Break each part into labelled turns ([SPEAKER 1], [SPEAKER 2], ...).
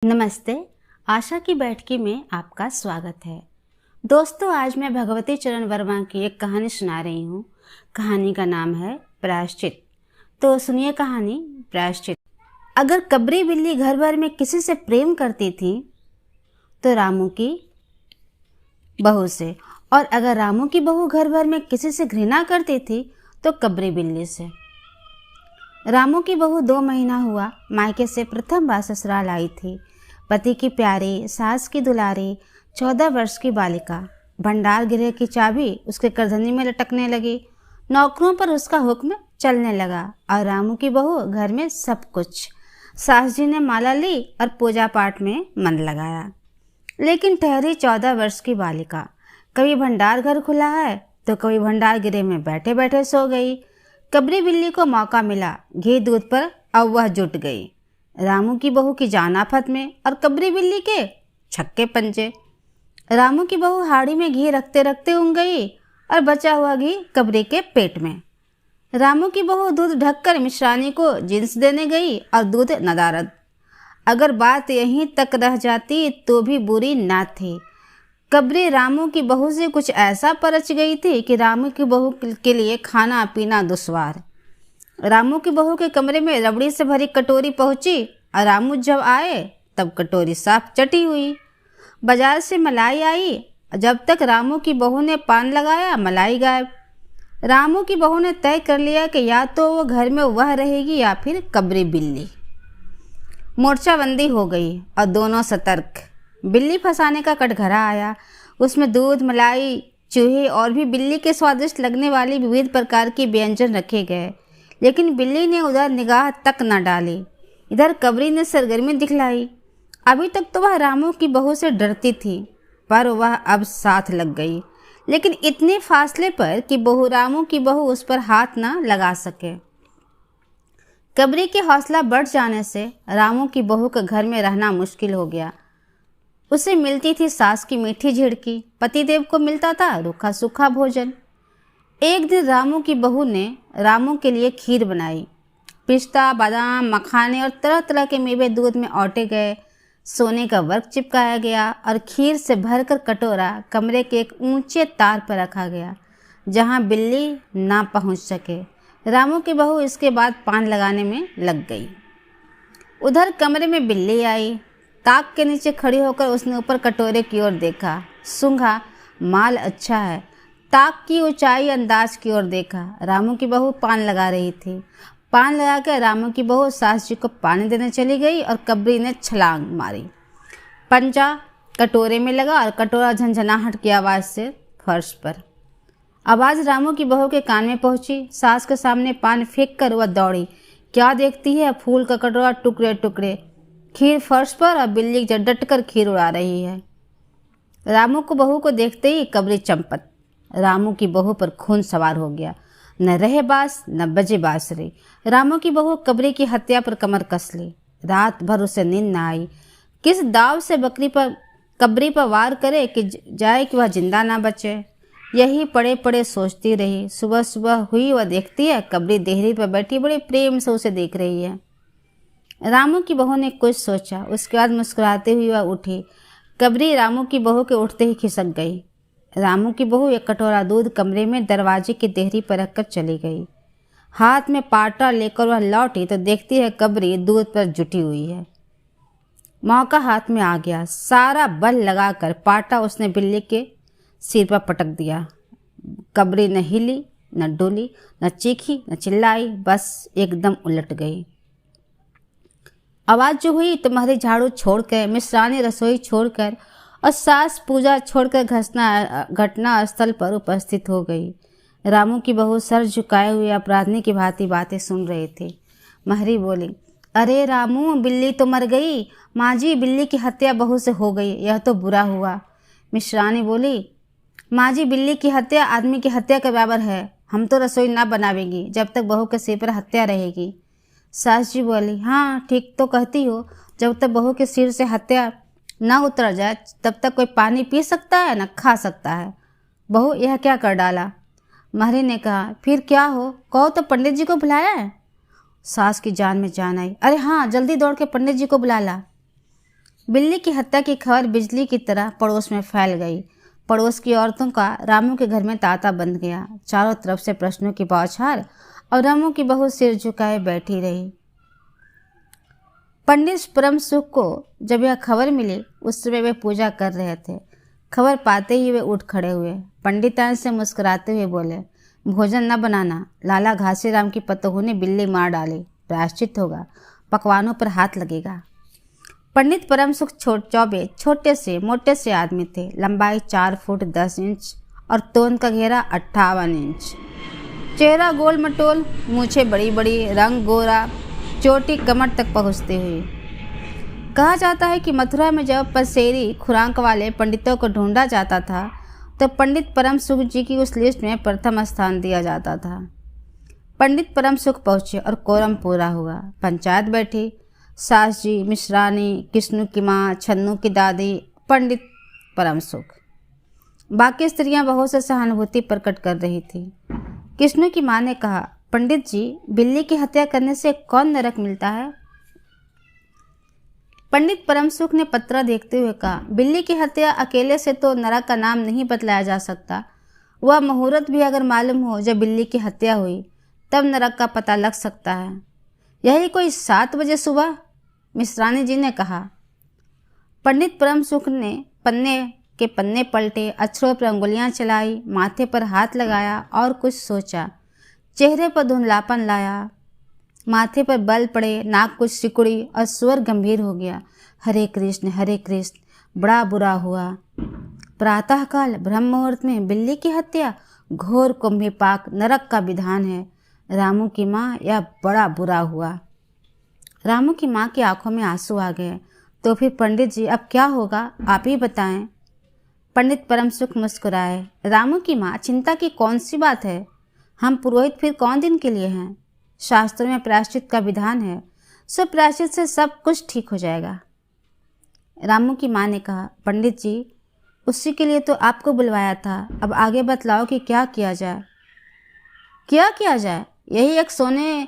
[SPEAKER 1] नमस्ते। आशा की बैठकी में आपका स्वागत है। दोस्तों, आज मैं भगवती चरण वर्मा की एक कहानी सुना रही हूँ। कहानी का नाम है प्रायश्चित। तो सुनिए कहानी प्रायश्चित। अगर कबरी बिल्ली घर भर में किसी से प्रेम करती थी तो रामू की बहू से, और अगर रामू की बहू घर भर में किसी से घृणा करती थी तो कबरी बिल्ली से। रामू की बहू 2 महीना हुआ मायके से प्रथम बार ससुराल आई थी। पति की प्यारी, सास की दुलारी, 14 वर्ष की बालिका। भंडार गृह की चाबी उसके करधनी में लटकने लगी। नौकरों पर उसका हुक्म चलने लगा और रामू की बहू घर में सब कुछ। सास जी ने माला ली और पूजा पाठ में मन लगाया। लेकिन ठहरी 14 वर्ष की बालिका कभी भंडार घर खुला है तो कभी भंडार गृह में बैठे बैठे सो गई। कबरी बिल्ली को मौका मिला घी दूध पर, अब वह जुट गई। रामू की बहू की जान आफत में और कबरी बिल्ली के छक्के पंजे। रामू की बहू हाड़ी में घी रखते रखते ऊँग गई और बचा हुआ घी कबरी के पेट में। रामू की बहू दूध ढककर मिश्रानी को जिन्स देने गई और दूध नदारद। अगर बात यहीं तक रह जाती तो भी बुरी ना थी। कबरी रामू की बहू से कुछ ऐसा परच गई थी कि रामू की बहू के लिए खाना पीना दुश्वार। रामू की बहू के कमरे में रबड़ी से भरी कटोरी पहुंची और रामू जब आए तब कटोरी साफ चटी हुई। बाजार से मलाई आई, जब तक रामू की बहू ने पान लगाया मलाई गायब। रामू की बहू ने तय कर लिया कि या तो वो घर में वह रहेगी या फिर कबरी बिल्ली। मोर्चाबंदी हो गई और दोनों सतर्क। बिल्ली फंसाने का कटघरा आया। उसमें दूध, मलाई, चूहे और भी बिल्ली के स्वादिष्ट लगने वाली विविध प्रकार के व्यंजन रखे गए। लेकिन बिल्ली ने उधर निगाह तक न डाली। इधर कबरी ने सरगर्मी दिखलाई। अभी तक तो वह रामू की बहू से डरती थी, पर वह अब साथ लग गई, लेकिन इतने फासले पर कि रामू की बहू उस पर हाथ न लगा सके। कबरी के हौसला बढ़ जाने से रामू की बहू का घर में रहना मुश्किल हो गया। उसे मिलती थी सास की मीठी झिड़की, पतिदेव को मिलता था रूखा सूखा भोजन। एक दिन रामू की बहू ने रामू के लिए खीर बनाई। पिस्ता, बादाम, मखाने और तरह तरह के मेवे दूध में औटे गए। सोने का वर्क चिपकाया गया और खीर से भरकर कटोरा कमरे के एक ऊंचे तार पर रखा गया, जहां बिल्ली ना पहुंच सके। रामू की बहू इसके बाद पान लगाने में लग गई। उधर कमरे में बिल्ली आई। ताक के नीचे खड़ी होकर उसने ऊपर कटोरे की ओर देखा, सूंघा, माल अच्छा है। ताक की ऊंचाई अंदाज की ओर देखा। रामू की बहू पान लगा रही थी। पान लगाकर रामू की बहू सास जी को पानी देने चली गई और कबरी ने छलांग मारी। पंजा कटोरे में लगा और कटोरा झंझनाहट की आवाज़ से फर्श पर। आवाज़ रामू की बहू के कान में पहुंची। सास के सामने पान फेंक कर वह दौड़ी। क्या देखती है, फूल का कटोरा टुकड़े टुकड़े, खीर फर्श पर और बिल्ली डट कर खीर उड़ा रही है। रामू को बहू को देखते ही कबरी चंपत। रामू की बहू पर खून सवार हो गया। न रहे बास न बजे बांसुरी। रामू की बहू कबरी की हत्या पर कमर कस ली। रात भर उसे नींद न आई। किस दाव से कबरी पर वार करे कि जाए कि वह जिंदा ना बचे, यही पड़े पड़े सोचती रही। सुबह सुबह हुई, वह देखती है कबरी देहरी पर बैठी बड़े प्रेम से उसे देख रही है। रामू की बहू ने कुछ सोचा, उसके बाद मुस्कुराते हुए वह उठी। कबरी रामू की बहू के उठते ही खिसक गई। रामू की बहू एक कटोरा दूध कमरे में दरवाजे की देहरी पर रखकर चली गई। हाथ में पाटा लेकर वह लौटी तो देखती है कबरी दूध पर जुटी हुई है। मौका हाथ में आ गया। सारा बल लगाकर पाटा उसने बिल्ली के सिर पर पटक दिया। कबरी न हिली, न डोली, न चीखी, न चिल्लाई, बस एकदम उलट गई। आवाज़ जो हुई, तुम्हारी झाड़ू छोड़कर, मिश्रानी रसोई छोड़कर और सास पूजा छोड़कर घटना स्थल पर उपस्थित हो गई। रामू की बहू सर झुकाए हुए अपराधी की भांति बातें सुन रही थी। महरी बोली, अरे रामू, बिल्ली तो मर गई। माँ जी, बिल्ली की हत्या बहू से हो गई, यह तो बुरा हुआ। मिश्रानी बोली, माँ जी, बिल्ली की हत्या आदमी की हत्या के बराबर है। हम तो रसोई ना बनावेंगी जब तक बहू के सिर पर हत्या रहेगी। सास जी बोली, हाँ ठीक तो कहती हो, जब तक बहू के सिर से हत्या न उतर जाए तब तक कोई पानी पी सकता है न खा सकता है। बहू, यह क्या कर डाला? महरी ने कहा, फिर क्या हो, कहो तो पंडित जी को बुलाया है। सास की जान में जान आई। अरे हाँ, जल्दी दौड़ के पंडित जी को बुला ला। बिल्ली की हत्या की खबर बिजली की तरह पड़ोस में फैल गई। पड़ोस की औरतों का रामू के घर में तांता बंध गया। चारों तरफ से प्रश्नों की बौछार और रामू की बहू सिर झुकाए बैठी रही। पंडित परम सुख को जब यह खबर मिली उस समय वे पूजा कर रहे थे। खबर पाते ही वे उठ खड़े हुए। पंडितान से मुस्कुराते हुए बोले, भोजन न बनाना, लाला घासीराम की पतोहू ने बिल्ली मार डाली, प्रायश्चित होगा, पकवानों पर हाथ लगेगा। पंडित परम सुख चौबे छोटे से मोटे से आदमी थे। लंबाई 4 फुट 10 इंच और तोंद का घेरा 58 इंच। चेहरा गोल मटोल, मूछें बड़ी बड़ी, रंग गोरा, चोटी कमर तक पहुँचती हुई। कहा जाता है कि मथुरा में जब पसेरी खुराक वाले पंडितों को ढूंढा जाता था तो पंडित परम सुख जी की उस लिस्ट में प्रथम स्थान दिया जाता था। पंडित परम सुख पहुँचे और कोरम पूरा हुआ। पंचायत बैठी। सास जी, मिश्रानी, किस्नू की माँ, छन्नू की दादी, पंडित परम सुख। बाकी स्त्रियां बहुत से सहानुभूति प्रकट कर रही थी। किस्नू की माँ ने कहा, पंडित जी, बिल्ली की हत्या करने से कौन नरक मिलता है? पंडित परम सुख ने पत्र देखते हुए कहा, बिल्ली की हत्या अकेले से तो नरक का नाम नहीं बतलाया जा सकता। वह मुहूर्त भी अगर मालूम हो जब बिल्ली की हत्या हुई तब नरक का पता लग सकता है। यही कोई 7 बजे सुबह, मिश्रानी जी ने कहा। पंडित परम सुख ने पन्ने पलटे, अक्षरों पर अंगुलियां चलाई, माथे पर हाथ लगाया और कुछ सोचा। चेहरे पर धुंधलापन लाया, माथे पर बल पड़े, नाक कुछ सिकुड़ी और स्वर गंभीर हो गया। हरे कृष्ण, बड़ा बुरा हुआ। प्रातःकाल ब्रह्म मुहूर्त में बिल्ली की हत्या, घोर कुंभिपाक, नरक का विधान है। रामू की माँ, यह बड़ा बुरा हुआ। रामू की माँ की आंखों में आंसू आ गए। तो फिर पंडित जी, अब क्या होगा, आप ही बताएं। पंडित परम सुख मुस्कुराए। रामू की माँ, चिंता की कौन सी बात है? हम पुरोहित फिर कौन दिन के लिए हैं? शास्त्रों में प्रायश्चित का विधान है, सो प्रायश्चित से सब कुछ ठीक हो जाएगा। रामू की माँ ने कहा, पंडित जी, उसी के लिए तो आपको बुलवाया था। अब आगे बतलाओ कि क्या किया जाए। क्या किया जाए? यही एक सोने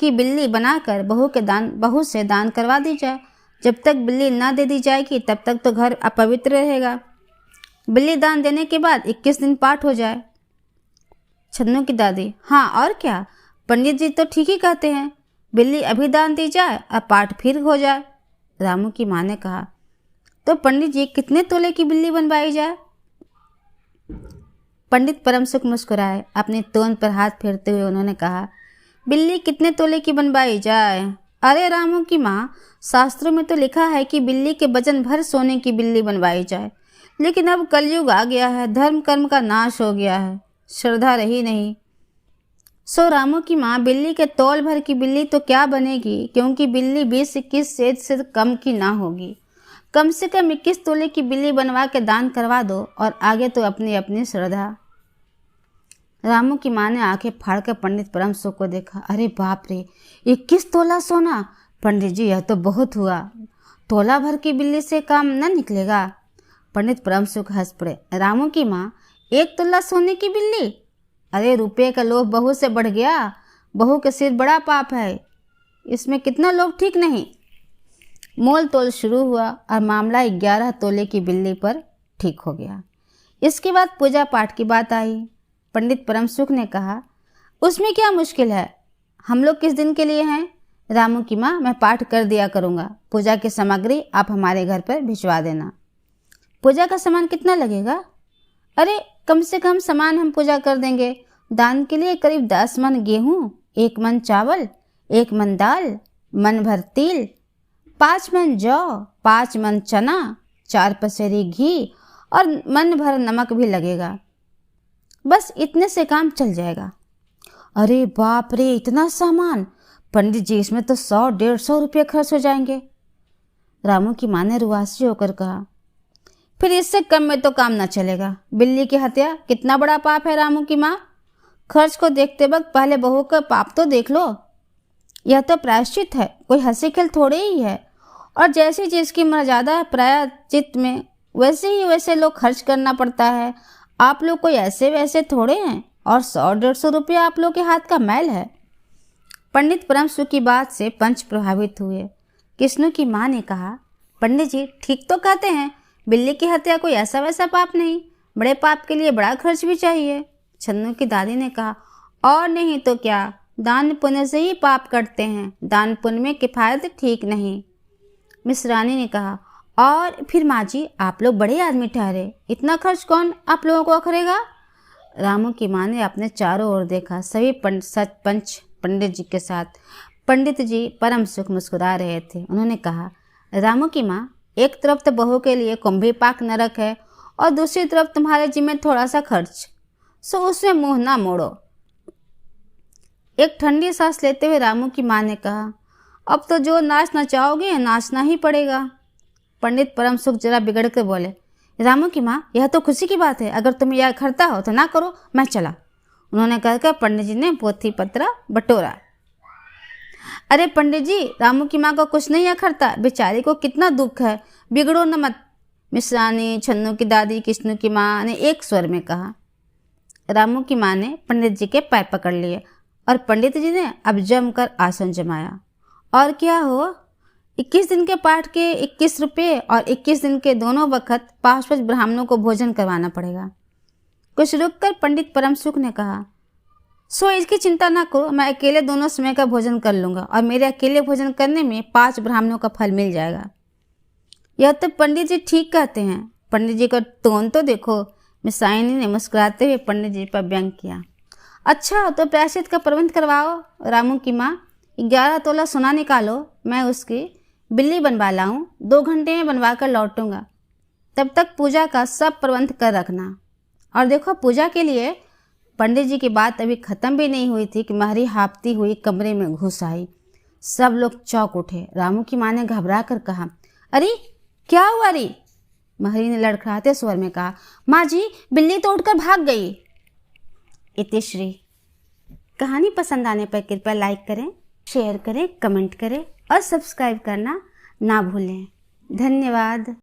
[SPEAKER 1] की बिल्ली बनाकर बहू से दान करवा दी जाए। जब तक बिल्ली ना दे दी जाएगी तब तक तो घर अपवित्र रहेगा। बिल्ली दान देने के बाद 21 दिन पाठ हो जाए। छन्नू की दादी, हाँ और क्या, पंडित जी तो ठीक ही कहते हैं। बिल्ली अभी दान दी जाए और पाठ फिर हो जाए। रामू की माँ ने कहा, तो पंडित जी, कितने तोले की बिल्ली बनवाई जाए? पंडित परम सुख मुस्कुराए। अपनी तोंद पर हाथ फेरते हुए उन्होंने कहा, बिल्ली कितने तोले की बनवाई जाए? अरे रामू की माँ, शास्त्रों में तो लिखा है कि बिल्ली के वजन भर सोने की बिल्ली बनवाई जाए। लेकिन अब कलयुग आ गया है, धर्म कर्म का नाश हो गया है, श्रद्धा रही नहीं। सो रामू की माँ, बिल्ली के तौल भर की बिल्ली तो क्या बनेगी, क्योंकि बिल्ली 20-21 सेज से कम की ना होगी। कम से कम 21 तोले की बिल्ली बनवा के दान करवा दो और आगे तो अपनी अपनी श्रद्धा। रामू की माँ ने आंखें फाड़कर पंडित परम सुख को देखा। अरे बाप रे, 21 तोला सोना! पंडित जी, यह तो बहुत हुआ। तोला भर की बिल्ली से काम न निकलेगा। पंडित परम सुख हंस पड़े। रामू की माँ, 1 तोला सोने की बिल्ली? अरे रुपये का लोभ बहू से बढ़ गया। बहू के सिर बड़ा पाप है, इसमें कितना लोभ ठीक नहीं। मोल तोल शुरू हुआ और मामला 11 तोले की बिल्ली पर ठीक हो गया। इसके बाद पूजा पाठ की बात आई। पंडित परम सुख ने कहा, उसमें क्या मुश्किल है, हम लोग किस दिन के लिए हैं? रामू की माँ, मैं पाठ कर दिया करूँगा। पूजा की सामग्री आप हमारे घर पर भिजवा देना। पूजा का सामान कितना लगेगा? अरे कम से कम सामान हम पूजा कर देंगे। दान के लिए करीब 10 मन गेहूँ, 1 मन चावल, 1 मन दाल, मन भर तिल, 5 मन जौ, 5 मन चना, 4 पसेरी घी और मन भर नमक भी लगेगा। बस इतने से काम चल जाएगा। अरे बाप रे, इतना सामान! पंडित जी, इसमें तो 100-150 रुपये खर्च हो जाएंगे। रामू की माँ ने रुआसी होकर कहा, फिर इससे कम में तो काम ना चलेगा। बिल्ली की हत्या कितना बड़ा पाप है रामू की माँ। खर्च को देखते वक्त पहले बहू का पाप तो देख लो। यह तो प्रायश्चित है, कोई हंसी खेल थोड़े ही है। और जैसी जिसकी मर्यादा है प्रायश्चित में, वैसे लोग खर्च करना पड़ता है। आप लोग कोई ऐसे वैसे थोड़े हैं, और 100-150 रुपये आप लोग के हाथ का मैल है। पंडित परम सुख की बात से पंच प्रभावित हुए। किस्नू की माँ ने कहा, पंडित जी ठीक तो कहते हैं, बिल्ली की हत्या कोई ऐसा वैसा पाप नहीं, बड़े पाप के लिए बड़ा खर्च भी चाहिए। छन्नू की दादी ने कहा, और नहीं तो क्या, दान पुण्य से ही पाप कटते हैं, दान पुण्य में किफ़ायत ठीक नहीं। मिस रानी ने कहा, और फिर माँ जी आप लोग बड़े आदमी ठहरे, इतना खर्च कौन आप लोगों को करेगा। रामू की माँ ने अपने चारों ओर देखा, सभी पंच पंडित जी के साथ। पंडित जी परम सुख मुस्कुरा रहे थे। उन्होंने कहा, रामू की माँ, एक तरफ तो बहू के लिए कुंभी पाक नरक है और दूसरी तरफ तुम्हारे जिम्मे थोड़ा सा खर्च, सो उसमें मुंह ना मोड़ो। एक ठंडी सांस लेते हुए रामू की माँ ने कहा, अब तो जो नाचना चाहोगे नाचना ही पड़ेगा। पंडित परम सुख जरा बिगड़ कर बोले, रामू की माँ, यह तो खुशी की बात है, अगर तुम्हें यह खरता हो तो ना करो, मैं चला। उन्होंने कहकर पंडित जी ने पोथी पत्रा बटोरा। अरे पंडित जी, रामू की माँ को कुछ नहीं अखरता, बेचारी को कितना दुख है, बिगड़ो न मत। मिस रानी, छन्नू की दादी, किश्नू की माँ ने एक स्वर में कहा। रामू की माँ ने पंडित जी के पैर पकड़ लिए और पंडित जी ने अब जमकर आसन जमाया। और क्या हो, 21 दिन के पाठ के 21 रुपये और 21 दिन के दोनों वक्त 5 ब्राह्मणों को भोजन करवाना पड़ेगा। कुछ रुककर पंडित परम सुख ने कहा, सो इसकी चिंता ना करो, मैं अकेले दोनों समय का भोजन कर लूँगा और मेरे अकेले भोजन करने में 5 ब्राह्मणों का फल मिल जाएगा। यह तो पंडित जी ठीक कहते हैं, पंडित जी का टोन तो देखो। मिसाइनी ने मुस्कुराते हुए पंडित जी पर व्यंग किया। अच्छा तो प्रायश्चित का प्रबंध करवाओ। रामू की माँ, 11 तोला सोना निकालो, मैं उसकी बिल्ली बनवा लाऊं, 2 घंटे में बनवा कर लौटूंगा, तब तक पूजा का सब प्रबंध कर रखना। और देखो, पूजा के लिए पंडित जी की बात अभी ख़त्म भी नहीं हुई थी कि महरी हाँफती हुई कमरे में घुस आई। सब लोग चौंक उठे। रामू की माँ ने घबरा कर कहा, अरे क्या हुआ री? महरी ने लड़खड़ाते स्वर में कहा, माँ जी, बिल्ली तो उठकर भाग गई। इतिश्री। कहानी पसंद आने पर कृपया लाइक करें, शेयर करें, कमेंट करें और सब्सक्राइब करना ना भूलें। धन्यवाद।